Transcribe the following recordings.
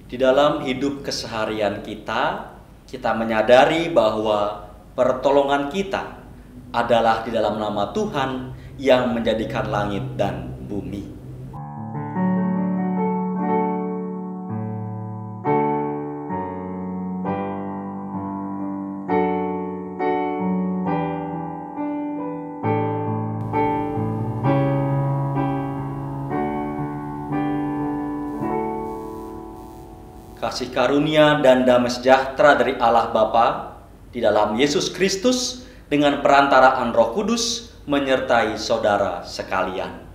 Di dalam hidup keseharian kita menyadari bahwa pertolongan kita adalah di dalam nama Tuhan yang menjadikan langit dan bumi. Kasih karunia dan damai sejahtera dari Allah Bapa di dalam Yesus Kristus dengan perantaraan Roh Kudus menyertai saudara sekalian.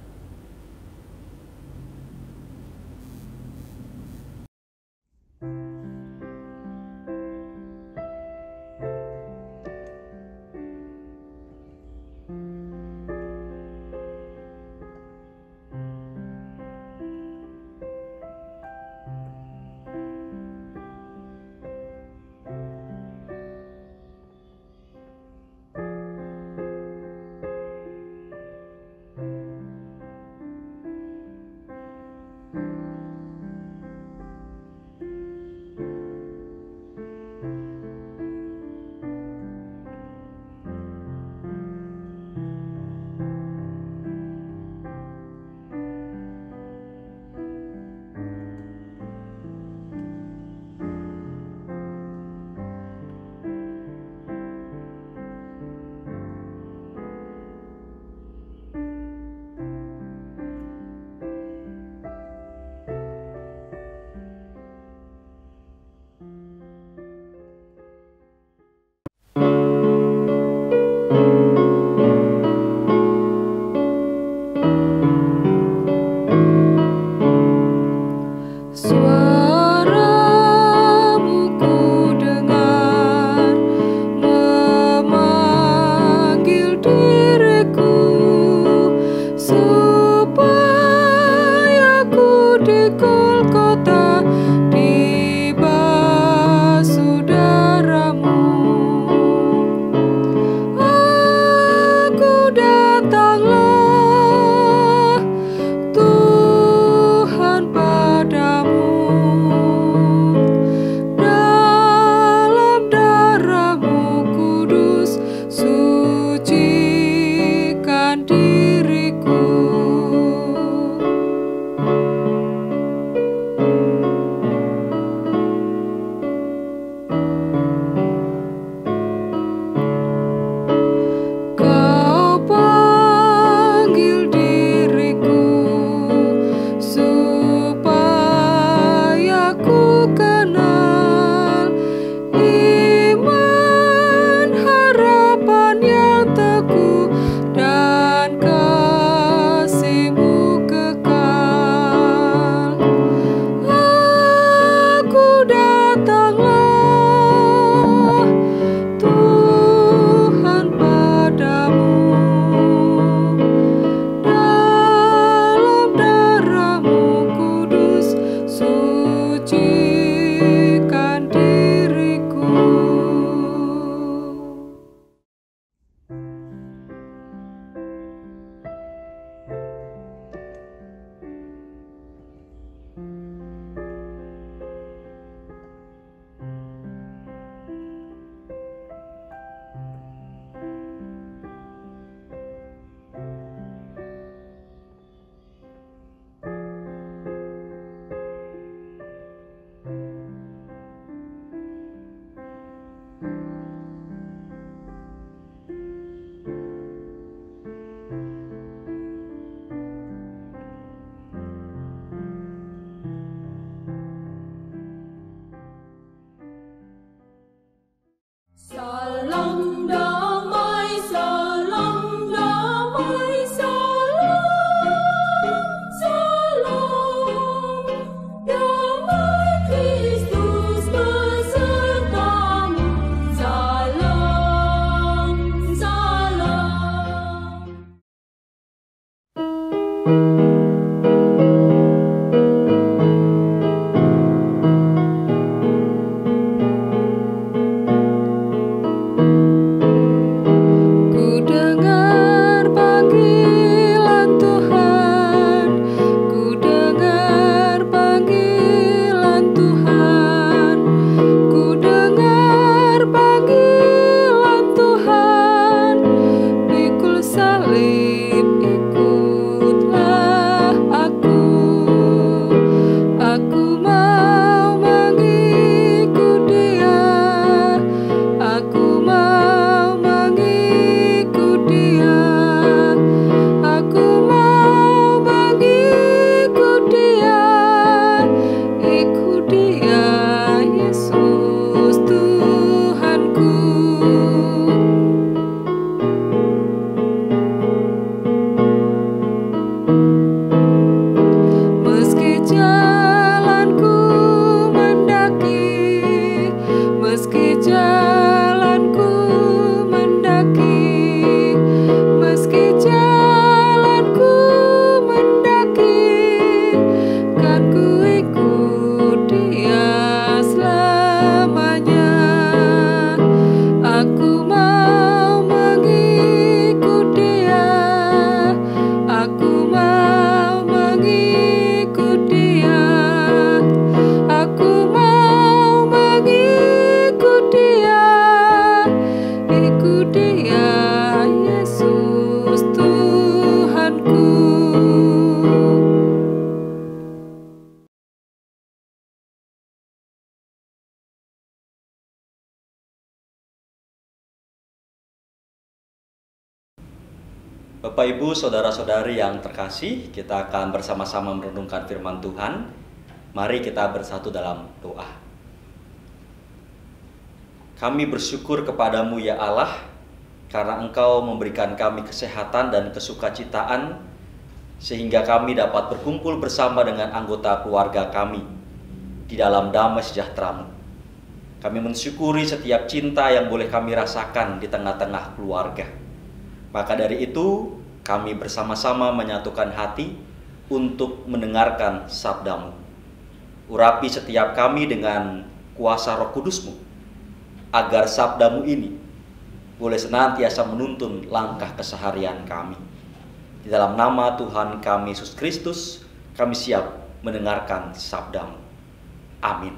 salib, ikutlah aku. Aku mau mengikut Dia, aku mau mengikut Dia, aku mau mengikut Dia, ikut Dia, Yesus Tuhanku. Meski jalanku mendaki, meski jalanku mendaki, meski jalanku mendaki, kan ku ikut Dia selamanya. Aku mau mengikut Dia, aku mau mengikut Dia, aku mau mengikut Dia, ikut Dia, Yesus Tuhanku. Bapak, Ibu, saudara-saudari yang terkasih, kita akan bersama-sama merenungkan firman Tuhan. Mari kita bersatu dalam doa. Kami bersyukur kepadamu ya Allah, karena Engkau memberikan kami kesehatan dan kesukacitaan, sehingga kami dapat berkumpul bersama dengan anggota keluarga kami di dalam damai sejahtera-Mu. Kami mensyukuri setiap cinta yang boleh kami rasakan di tengah-tengah keluarga. Maka dari itu, kami bersama-sama menyatukan hati untuk mendengarkan sabda-Mu. Urapi setiap kami dengan kuasa Roh Kudus-Mu, agar sabda-Mu ini boleh senantiasa menuntun langkah keseharian kami. Di dalam nama Tuhan kami Yesus Kristus, kami siap mendengarkan sabda-Mu. Amin.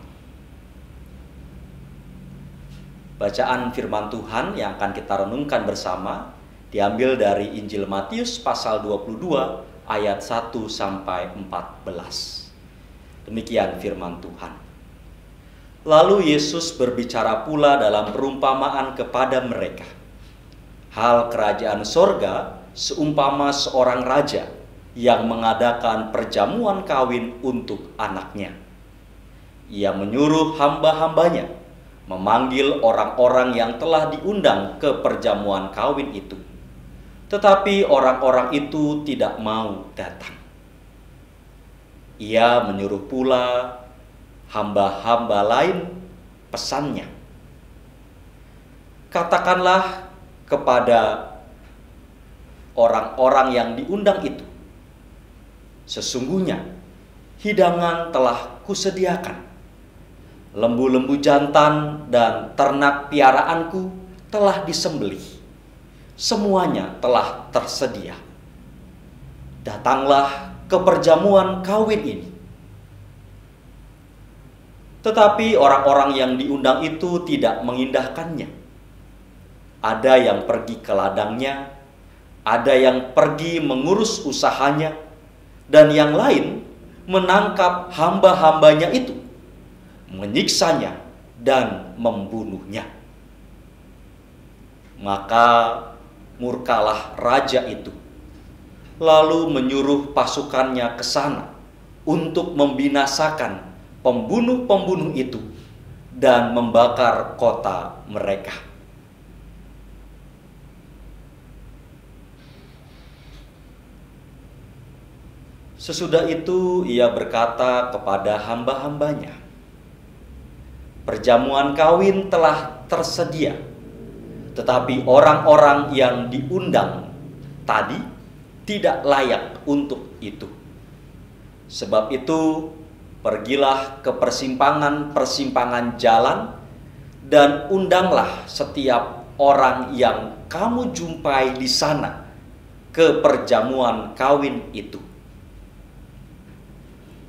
Bacaan firman Tuhan yang akan kita renungkan bersama diambil dari Injil Matius pasal 22 ayat 1 sampai 14. Demikian firman Tuhan. Lalu Yesus berbicara pula dalam perumpamaan kepada mereka. Hal kerajaan sorga seumpama seorang raja yang mengadakan perjamuan kawin untuk anaknya. Ia menyuruh hamba-hambanya memanggil orang-orang yang telah diundang ke perjamuan kawin itu. Tetapi orang-orang itu tidak mau datang. Ia menyuruh pula hamba-hamba lain, pesannya, katakanlah kepada orang-orang yang diundang itu, sesungguhnya hidangan telah kusediakan. Lembu-lembu jantan dan ternak piaraanku telah disembelih. Semuanya telah tersedia. Datanglah ke perjamuan kawin ini. Tetapi orang-orang yang diundang itu tidak mengindahkannya. Ada yang pergi ke ladangnya, ada yang pergi mengurus usahanya, dan yang lain menangkap hamba-hambanya itu, menyiksanya dan membunuhnya. Maka murkalah raja itu, lalu menyuruh pasukannya ke sana untuk membinasakan pembunuh-pembunuh itu dan membakar kota mereka. Sesudah itu ia berkata kepada hamba-hambanya, perjamuan kawin telah tersedia, tetapi orang-orang yang diundang tadi tidak layak untuk itu. Sebab itu, pergilah ke persimpangan-persimpangan jalan dan undanglah setiap orang yang kamu jumpai di sana ke perjamuan kawin itu.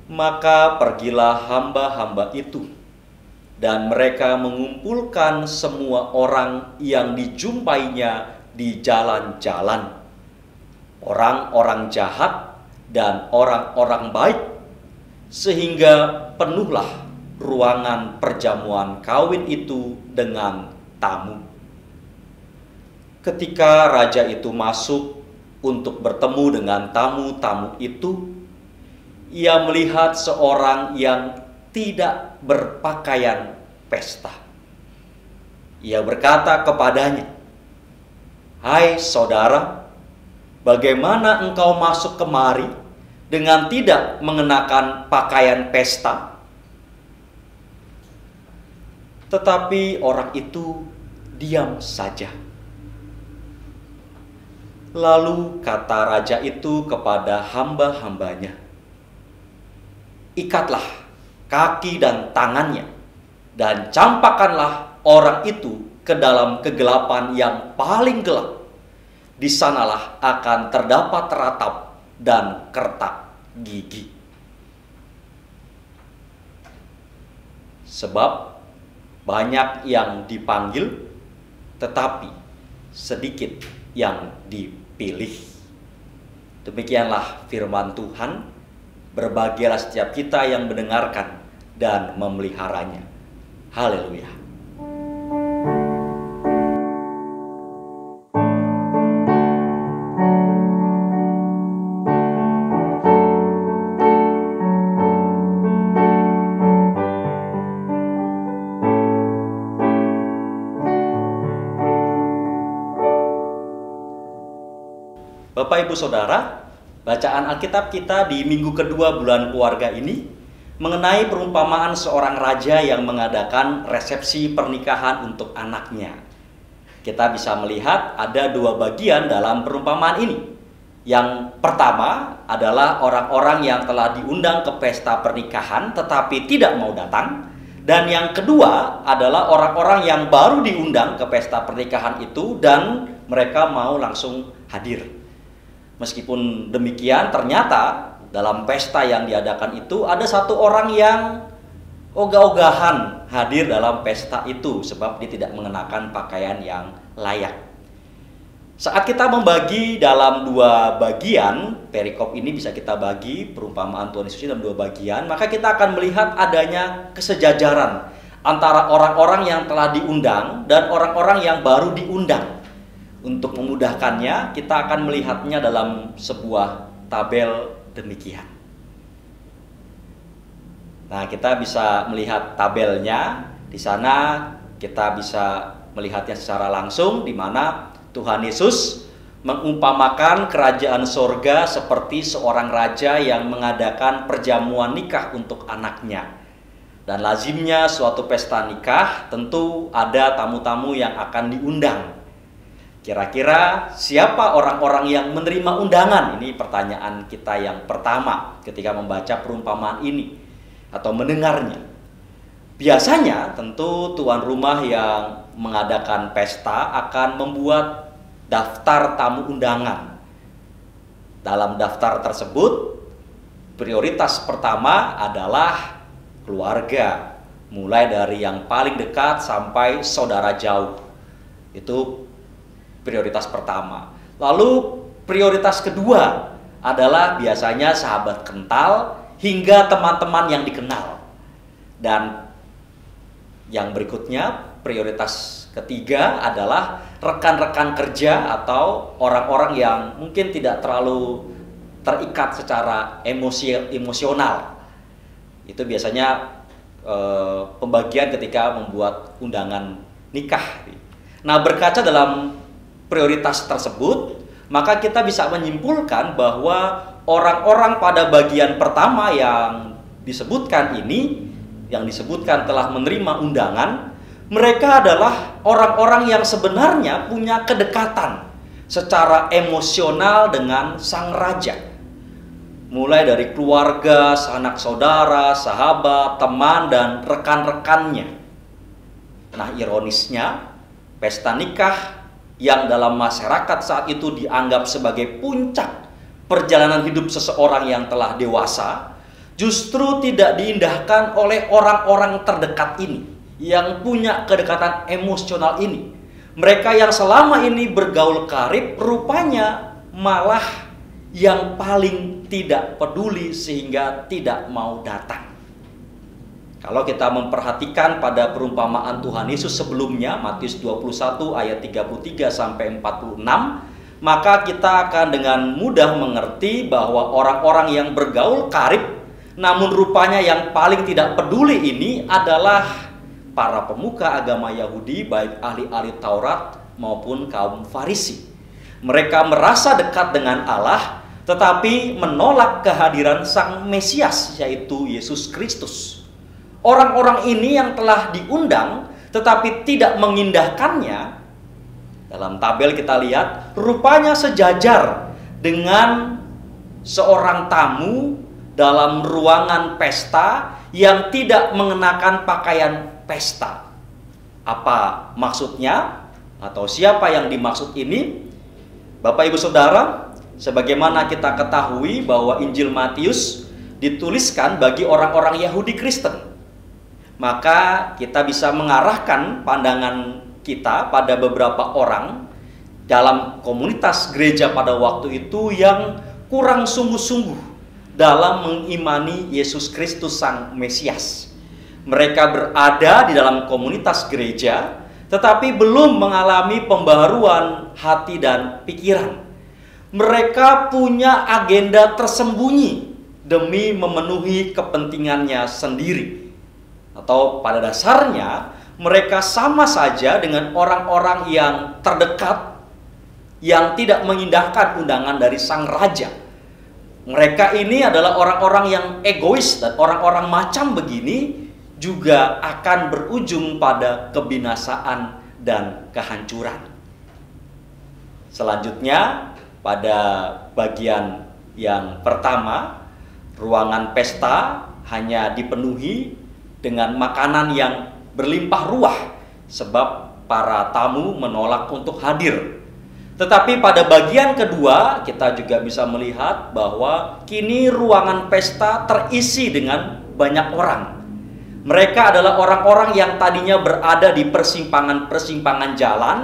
Maka pergilah hamba-hamba itu, dan mereka mengumpulkan semua orang yang dijumpainya di jalan-jalan orang-orang jahat dan orang-orang baik, sehingga penuhlah ruangan perjamuan kawin itu dengan tamu. Ketika raja itu masuk untuk bertemu dengan tamu-tamu itu, ia melihat seorang yang tidak berpakaian pesta. Ia berkata kepadanya, "Hai saudara, bagaimana engkau masuk kemari dengan tidak mengenakan pakaian pesta?" Tetapi orang itu diam saja. Lalu kata raja itu kepada hamba-hambanya, "Ikatlah kaki dan tangannya, dan campakkanlah orang itu ke dalam kegelapan yang paling gelap. Di sanalah akan terdapat ratap dan kertak gigi. Sebab banyak yang dipanggil, tetapi sedikit yang dipilih." Demikianlah firman Tuhan. Berbahagialah setiap kita yang mendengarkan dan memeliharanya. Haleluya. Bapak Ibu Saudara, bacaan Alkitab kita di minggu kedua bulan keluarga ini mengenai perumpamaan seorang raja yang mengadakan resepsi pernikahan untuk anaknya. Kita bisa melihat ada dua bagian dalam perumpamaan ini. Yang pertama adalah orang-orang yang telah diundang ke pesta pernikahan tetapi tidak mau datang. Dan yang kedua adalah orang-orang yang baru diundang ke pesta pernikahan itu dan mereka mau langsung hadir. Meskipun demikian, ternyata dalam pesta yang diadakan itu ada satu orang yang ogah-ogahan hadir dalam pesta itu sebab dia tidak mengenakan pakaian yang layak. Saat kita membagi dalam dua bagian, perikop ini bisa kita bagi perumpamaan Tuhan Yesus dalam dua bagian, maka kita akan melihat adanya kesejajaran antara orang-orang yang telah diundang dan orang-orang yang baru diundang. Untuk memudahkannya, kita akan melihatnya dalam sebuah tabel demikian. Nah, kita bisa melihat tabelnya. Di sana kita bisa melihatnya secara langsung, di mana Tuhan Yesus mengumpamakan kerajaan sorga seperti seorang raja yang mengadakan perjamuan nikah untuk anaknya. Dan lazimnya suatu pesta nikah tentu ada tamu-tamu yang akan diundang. Kira-kira siapa orang-orang yang menerima undangan? Ini pertanyaan kita yang pertama ketika membaca perumpamaan ini atau mendengarnya. Biasanya tentu tuan rumah yang mengadakan pesta akan membuat daftar tamu undangan. Dalam daftar tersebut, prioritas pertama adalah keluarga, mulai dari yang paling dekat sampai saudara jauh. Itu prioritas pertama. Lalu prioritas kedua adalah biasanya sahabat kental hingga teman-teman yang dikenal. Dan yang berikutnya, prioritas ketiga adalah rekan-rekan kerja atau orang-orang yang mungkin tidak terlalu terikat secara emosional. Itu biasanya pembagian ketika membuat undangan nikah. Nah, berkaca dalam prioritas tersebut, maka kita bisa menyimpulkan bahwa orang-orang pada bagian pertama yang disebutkan ini, yang disebutkan telah menerima undangan, mereka adalah orang-orang yang sebenarnya punya kedekatan secara emosional dengan sang raja. Mulai dari keluarga, sanak saudara, sahabat, teman, dan rekan-rekannya. Nah, ironisnya, pesta nikah yang dalam masyarakat saat itu dianggap sebagai puncak perjalanan hidup seseorang yang telah dewasa, justru tidak diindahkan oleh orang-orang terdekat ini, yang punya kedekatan emosional ini. Mereka yang selama ini bergaul karib rupanya malah yang paling tidak peduli sehingga tidak mau datang. Kalau kita memperhatikan pada perumpamaan Tuhan Yesus sebelumnya, Matius 21 ayat 33 sampai 46, maka kita akan dengan mudah mengerti bahwa orang-orang yang bergaul karib, namun rupanya yang paling tidak peduli ini adalah para pemuka agama Yahudi, baik ahli-ahli Taurat maupun kaum Farisi. Mereka merasa dekat dengan Allah, tetapi menolak kehadiran Sang Mesias, yaitu Yesus Kristus. Orang-orang ini yang telah diundang tetapi tidak mengindahkannya, dalam tabel kita lihat rupanya sejajar dengan seorang tamu dalam ruangan pesta yang tidak mengenakan pakaian pesta. Apa maksudnya? Atau siapa yang dimaksud ini? Bapak Ibu Saudara, sebagaimana kita ketahui bahwa Injil Matius dituliskan bagi orang-orang Yahudi Kristen, maka kita bisa mengarahkan pandangan kita pada beberapa orang dalam komunitas gereja pada waktu itu yang kurang sungguh-sungguh dalam mengimani Yesus Kristus Sang Mesias. Mereka berada di dalam komunitas gereja tetapi belum mengalami pembaharuan hati dan pikiran. Mereka punya agenda tersembunyi demi memenuhi kepentingannya sendiri. Atau pada dasarnya mereka sama saja dengan orang-orang yang terdekat yang tidak mengindahkan undangan dari sang raja. Mereka ini adalah orang-orang yang egois, dan orang-orang macam begini juga akan berujung pada kebinasaan dan kehancuran. Selanjutnya pada bagian yang pertama, ruangan pesta hanya dipenuhi dengan makanan yang berlimpah ruah sebab para tamu menolak untuk hadir. Tetapi pada bagian kedua kita juga bisa melihat bahwa kini ruangan pesta terisi dengan banyak orang. Mereka adalah orang-orang yang tadinya berada di persimpangan-persimpangan jalan,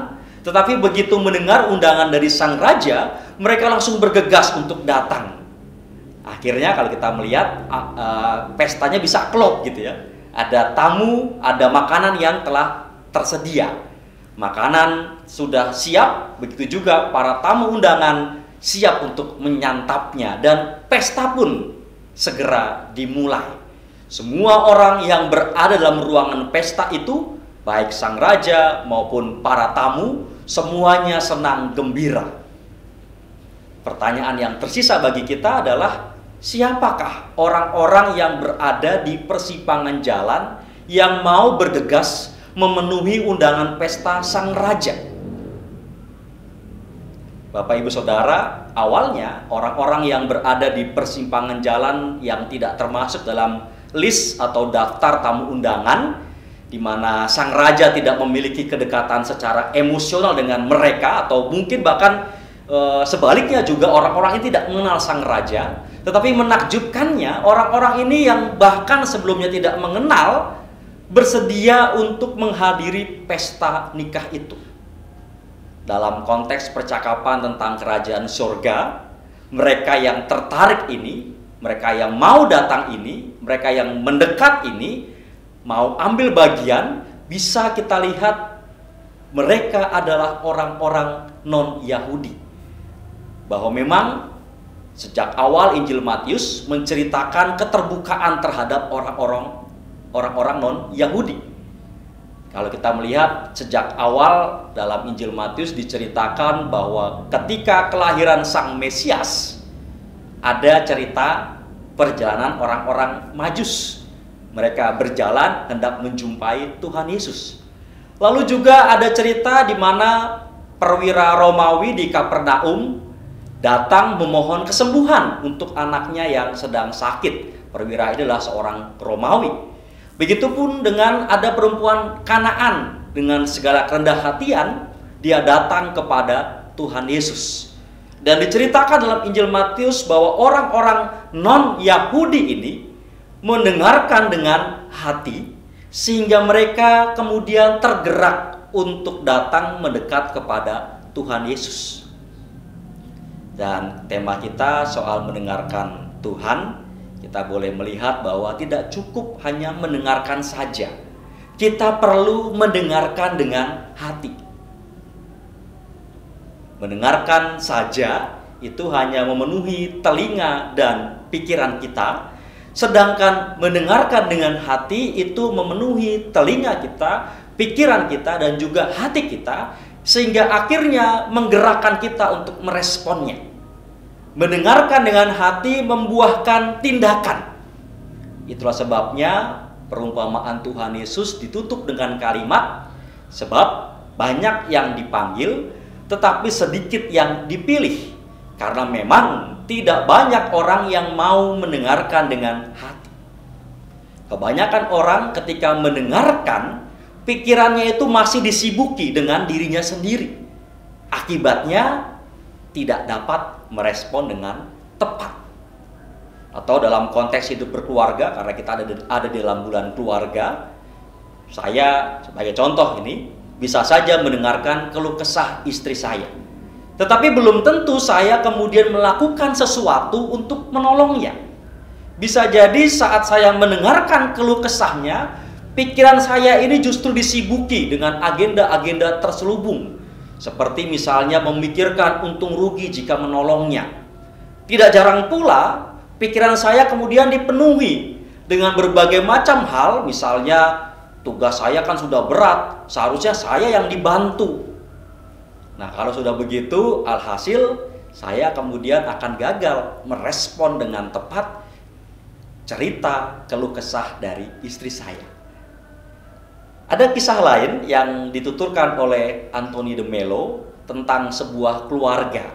tetapi begitu mendengar undangan dari sang raja, mereka langsung bergegas untuk datang. Akhirnya kalau kita melihat pestanya bisa klop gitu ya. Ada tamu, ada makanan yang telah tersedia. Makanan sudah siap, begitu juga para tamu undangan siap untuk menyantapnya, dan pesta pun segera dimulai. Semua orang yang berada dalam ruangan pesta itu, baik sang raja maupun para tamu, semuanya senang gembira. Pertanyaan yang tersisa bagi kita adalah, siapakah orang-orang yang berada di persimpangan jalan yang mau bergegas memenuhi undangan pesta sang raja? Bapak Ibu Saudara, awalnya orang-orang yang berada di persimpangan jalan yang tidak termasuk dalam list atau daftar tamu undangan, di mana sang raja tidak memiliki kedekatan secara emosional dengan mereka, atau mungkin bahkan sebaliknya juga orang-orang ini tidak mengenal sang raja. Tetapi menakjubkannya, orang-orang ini yang bahkan sebelumnya tidak mengenal bersedia untuk menghadiri pesta nikah itu. Dalam konteks percakapan tentang kerajaan surga, mereka yang tertarik ini, mereka yang mau datang ini, mereka yang mendekat ini, mau ambil bagian, bisa kita lihat mereka adalah orang-orang non-Yahudi. Bahwa memang sejak awal Injil Matius menceritakan keterbukaan terhadap orang-orang non-Yahudi. Kalau kita melihat sejak awal dalam Injil Matius diceritakan bahwa ketika kelahiran Sang Mesias, ada cerita perjalanan orang-orang Majus. Mereka berjalan hendak menjumpai Tuhan Yesus. Lalu juga ada cerita di mana perwira Romawi di Kapernaum datang memohon kesembuhan untuk anaknya yang sedang sakit. Perwira ini adalah seorang Romawi. Begitupun dengan ada perempuan Kanaan, dengan segala kerendah hatian dia datang kepada Tuhan Yesus. Dan diceritakan dalam Injil Matius bahwa orang-orang non-Yahudi ini mendengarkan dengan hati, sehingga mereka kemudian tergerak untuk datang mendekat kepada Tuhan Yesus. Dan tema kita soal mendengarkan Tuhan, kita boleh melihat bahwa tidak cukup hanya mendengarkan saja. Kita perlu mendengarkan dengan hati. Mendengarkan saja itu hanya memenuhi telinga dan pikiran kita, sedangkan mendengarkan dengan hati itu memenuhi telinga kita, pikiran kita, dan juga hati kita, sehingga akhirnya menggerakkan kita untuk meresponnya. Mendengarkan dengan hati membuahkan tindakan. Itulah sebabnya perumpamaan Tuhan Yesus ditutup dengan kalimat, sebab banyak yang dipanggil, tetapi sedikit yang dipilih. Karena memang tidak banyak orang yang mau mendengarkan dengan hati. Kebanyakan orang ketika mendengarkan, pikirannya itu masih disibuki dengan dirinya sendiri. Akibatnya tidak dapat merespon dengan tepat. Atau dalam konteks hidup berkeluarga, karena kita ada dalam bulan keluarga, saya sebagai contoh ini bisa saja mendengarkan keluh kesah istri saya, tetapi belum tentu saya kemudian melakukan sesuatu untuk menolongnya. Bisa jadi saat saya mendengarkan keluh kesahnya, pikiran saya ini justru disibuki dengan agenda-agenda terselubung, seperti misalnya memikirkan untung rugi jika menolongnya. Tidak jarang pula pikiran saya kemudian dipenuhi dengan berbagai macam hal, misalnya tugas saya kan sudah berat, seharusnya saya yang dibantu. Nah, kalau sudah begitu, alhasil saya kemudian akan gagal merespon dengan tepat cerita keluh kesah dari istri saya. Ada kisah lain yang dituturkan oleh Anthony de Mello tentang sebuah keluarga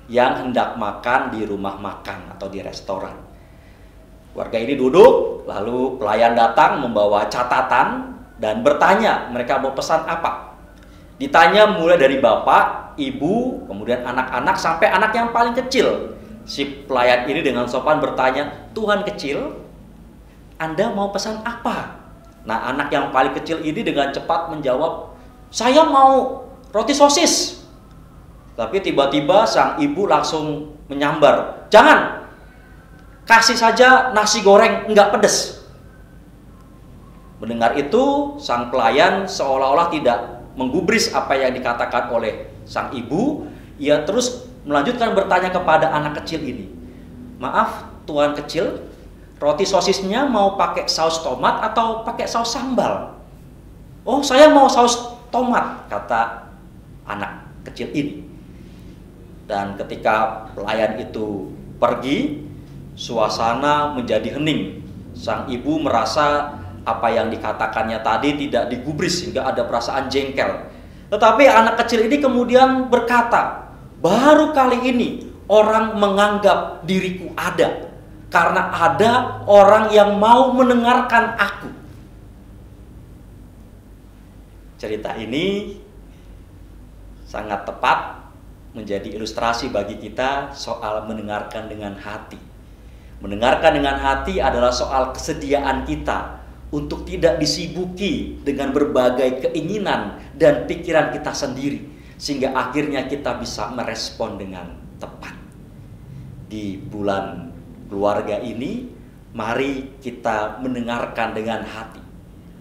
yang hendak makan di rumah makan atau di restoran. Keluarga ini duduk, lalu pelayan datang membawa catatan dan bertanya mereka mau pesan apa. Ditanya mulai dari bapak, ibu, kemudian anak-anak sampai anak yang paling kecil. Si pelayan ini dengan sopan bertanya, "Tuhan kecil, Anda mau pesan apa?" Nah, anak yang paling kecil ini dengan cepat menjawab, "Saya mau roti sosis." Tapi tiba-tiba sang ibu langsung menyambar, "Jangan, kasih saja nasi goreng enggak pedes." Mendengar itu, sang pelayan seolah-olah tidak menggubris apa yang dikatakan oleh sang ibu. Ia terus melanjutkan bertanya kepada anak kecil ini, "Maaf, Tuan kecil, roti sosisnya mau pakai saus tomat atau pakai saus sambal?" "Oh, saya mau saus tomat," kata anak kecil ini. Dan ketika pelayan itu pergi, suasana menjadi hening. Sang ibu merasa apa yang dikatakannya tadi tidak digubris sehingga ada perasaan jengkel. Tetapi anak kecil ini kemudian berkata, "Baru kali ini orang menganggap diriku ada, karena ada orang yang mau mendengarkan aku." Cerita ini sangat tepat menjadi ilustrasi bagi kita soal mendengarkan dengan hati. Mendengarkan dengan hati adalah soal kesediaan kita untuk tidak disibuki dengan berbagai keinginan dan pikiran kita sendiri, sehingga akhirnya kita bisa merespon dengan tepat. Di bulan keluarga ini, mari kita mendengarkan dengan hati.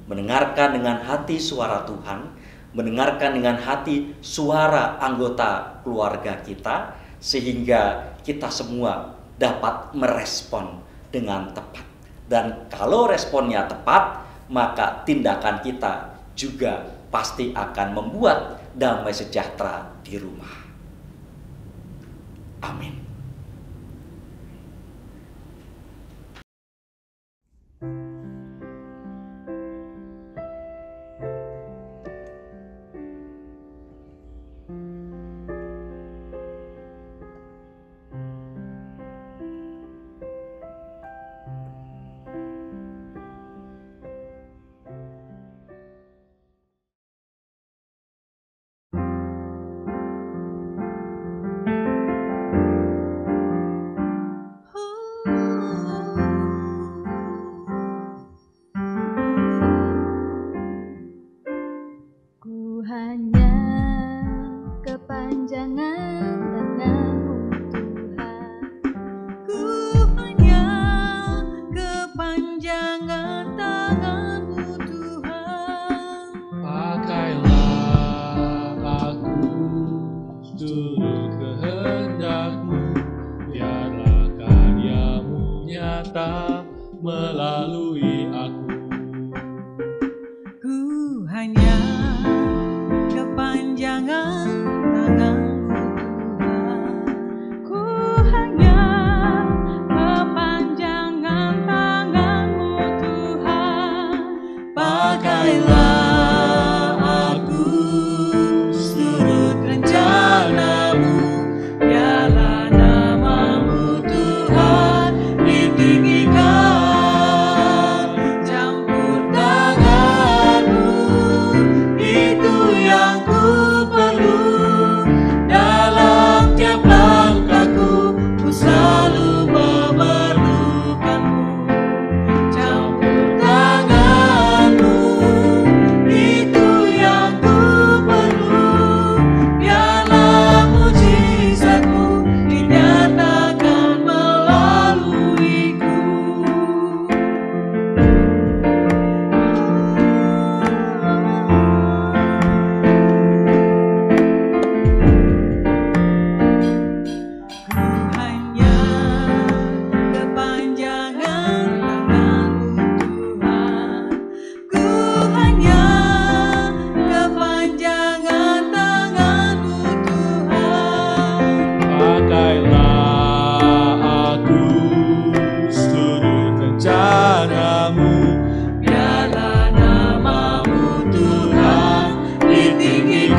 Mendengarkan dengan hati suara Tuhan, mendengarkan dengan hati suara anggota keluarga kita, sehingga kita semua dapat merespon dengan tepat. Dan kalau responnya tepat, maka tindakan kita juga pasti akan membuat damai sejahtera di rumah. Amin. nyata melalui aku. Ku hanya kepanjangan tangan-Mu Tuhan. Ku hanya kepanjangan tangan-Mu Tuhan. Pakailah aku seturut rencana-Mu, biarlah nama-Mu Tuhan ditinggikan. Campur tangan-Mu, itu yang ku perlu. Dalam tiap langkahku, ku selalu memerlukan-Mu. Campur tangan-Mu, itu yang ku perlu. Biarlah mujizat-Mu dinyatakan melaluiku. Ku hanya kepanjangan tangan-Mu Tuhan. Ku hanya kepanjangan tangan-Mu Tuhan. Pakailah aku seturut rencana-Mu, Biarlah nama-Mu Tuhan ditinggikan.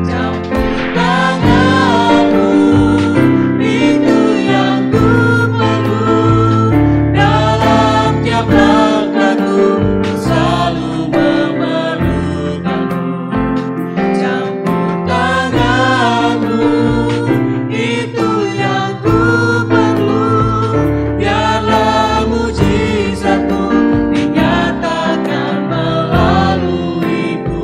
Campur tangan-Mu, itu yang ku perlu. Dalam tiap langkahku, ku selalu memerlukan-Mu. Campur tangan-Mu, itu yang ku perlu. Biarlah mujizat-Mu dinyatakan melaluiku.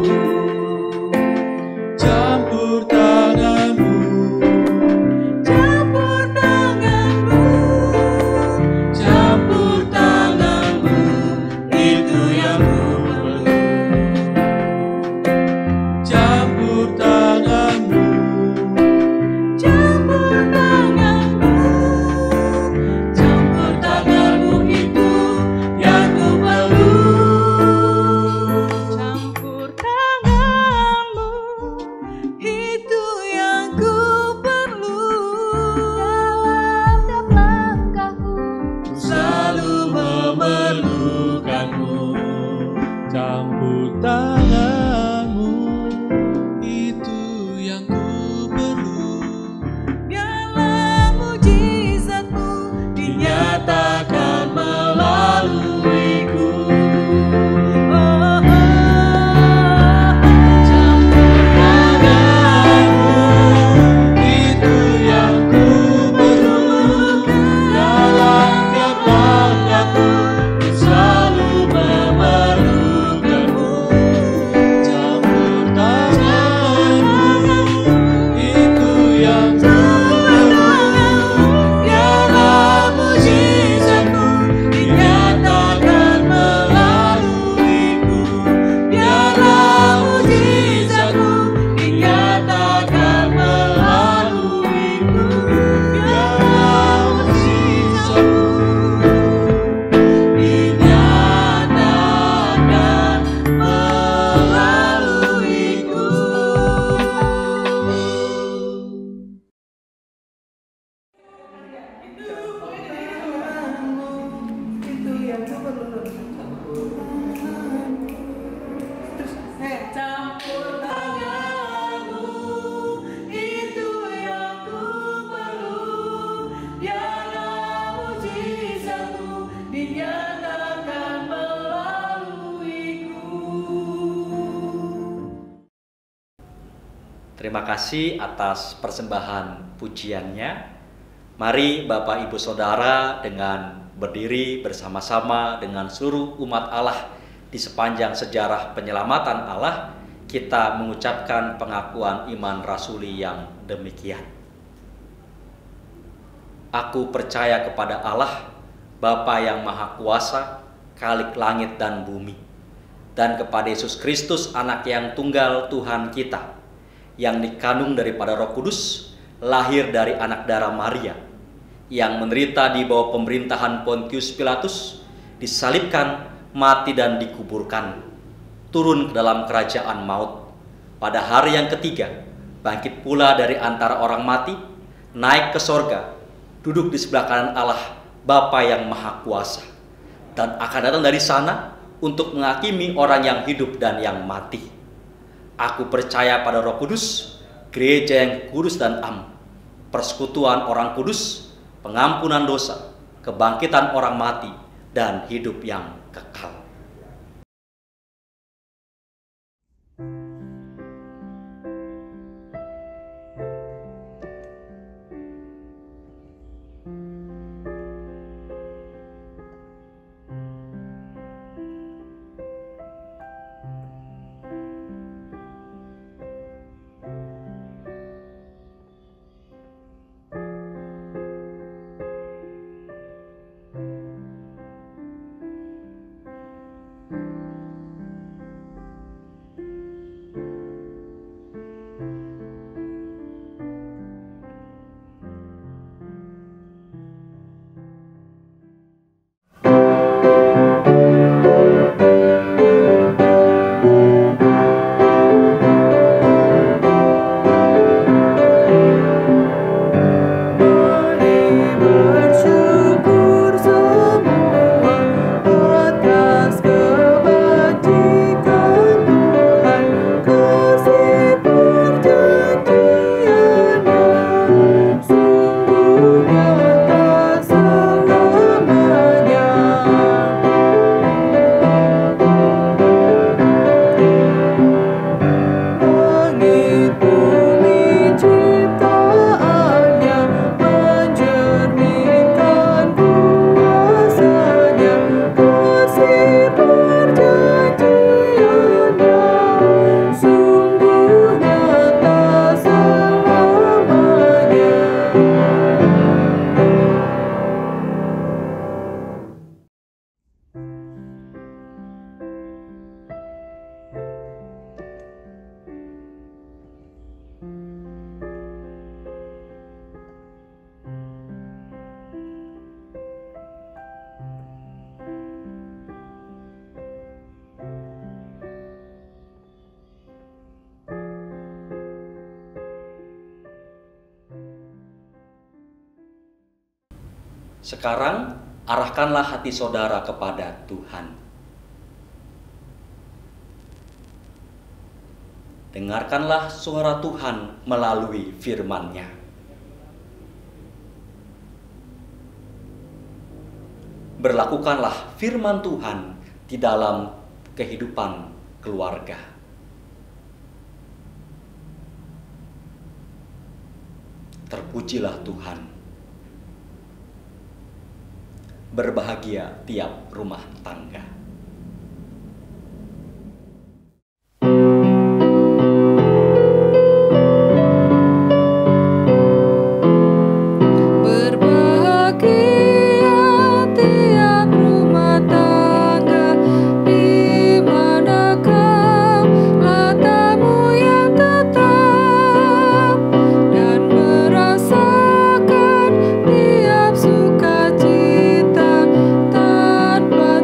campur tangan-Mu, Campur tangan-Mu, campur tangan-Mu, itu yang ku perlu. campur tangan-Mu, Campur tangan-Mu, campur tangan-Mu, itu yang ku perlu. Campur tangan-Mu, itu yang ku perlu. Dalam tiap langkahku, ku selalu memerlukan-Mu. Campur tangan-Mu, itu yang ku perlu. biarlah mujizat-Mu dinyatakan melaluiku. Oh, campur tangan-Mu, Itu yang ku perlu. Dalam tiap langkahku, ku selalu memerlukan-Mu. Campur tangan-Mu, itu yang ku perlu. biarlah mujizat-Mu dinyatakan melaluiku. Biarlah mujizat-Mu dinyatakan melaluiku. Biarlah mujizat-Mu dinyatakan melaluiku. Campur tangan-Mu, itu yang ku perlu. Biarlah mujizat-Mu dinyatakan melaluiku. Terima kasih atas persembahan pujiannya. Mari Bapak Ibu Saudara dengan berdiri bersama-sama dengan seluruh umat Allah di sepanjang sejarah penyelamatan Allah, kita mengucapkan pengakuan iman rasuli yang demikian. Aku percaya kepada Allah, Bapa yang Maha Kuasa, Khalik langit dan bumi, dan kepada Yesus Kristus, anak yang tunggal Tuhan kita, yang dikandung daripada Roh Kudus, lahir dari anak darah Maria, yang menderita di bawah pemerintahan Pontius Pilatus, disalibkan, mati dan dikuburkan, turun ke dalam kerajaan maut. Pada hari yang ketiga, bangkit pula dari antara orang mati, naik ke sorga, duduk di sebelah kanan Allah, Bapa yang Maha Kuasa, dan akan datang dari sana untuk menghakimi orang yang hidup dan yang mati. Aku percaya pada Roh Kudus, gereja yang kudus dan am, persekutuan orang kudus, pengampunan dosa, kebangkitan orang mati, dan hidup yang kekal. Sekarang, arahkanlah hati saudara kepada Tuhan. Dengarkanlah suara Tuhan melalui firman-Nya. Berlakukanlah firman Tuhan di dalam kehidupan keluarga. Terpujilah Tuhan. Berbahagia tiap rumah tangga.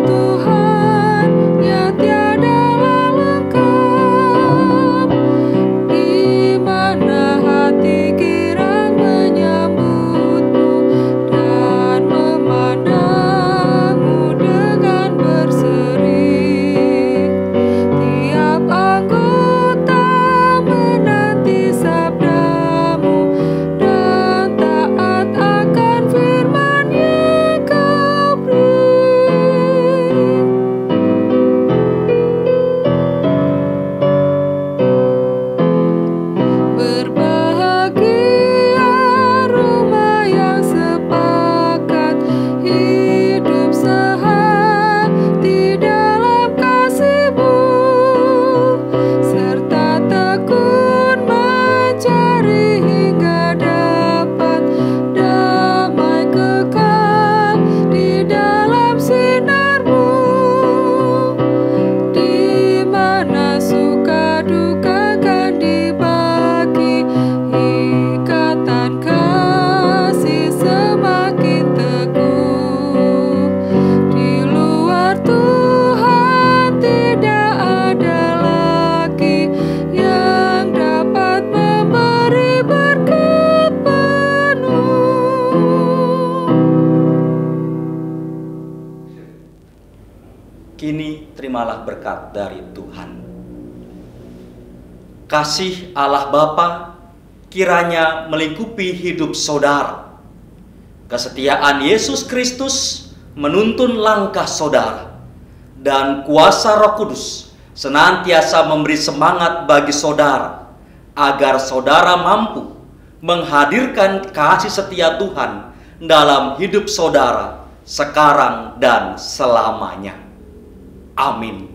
Tuhan terimalah berkat dari Tuhan. Kasih Allah Bapa kiranya melingkupi hidup saudara. Kesetiaan Yesus Kristus menuntun langkah saudara. Dan kuasa Roh Kudus senantiasa memberi semangat bagi saudara, agar saudara mampu menghadirkan kasih setia Tuhan dalam hidup saudara sekarang dan selamanya. Amin.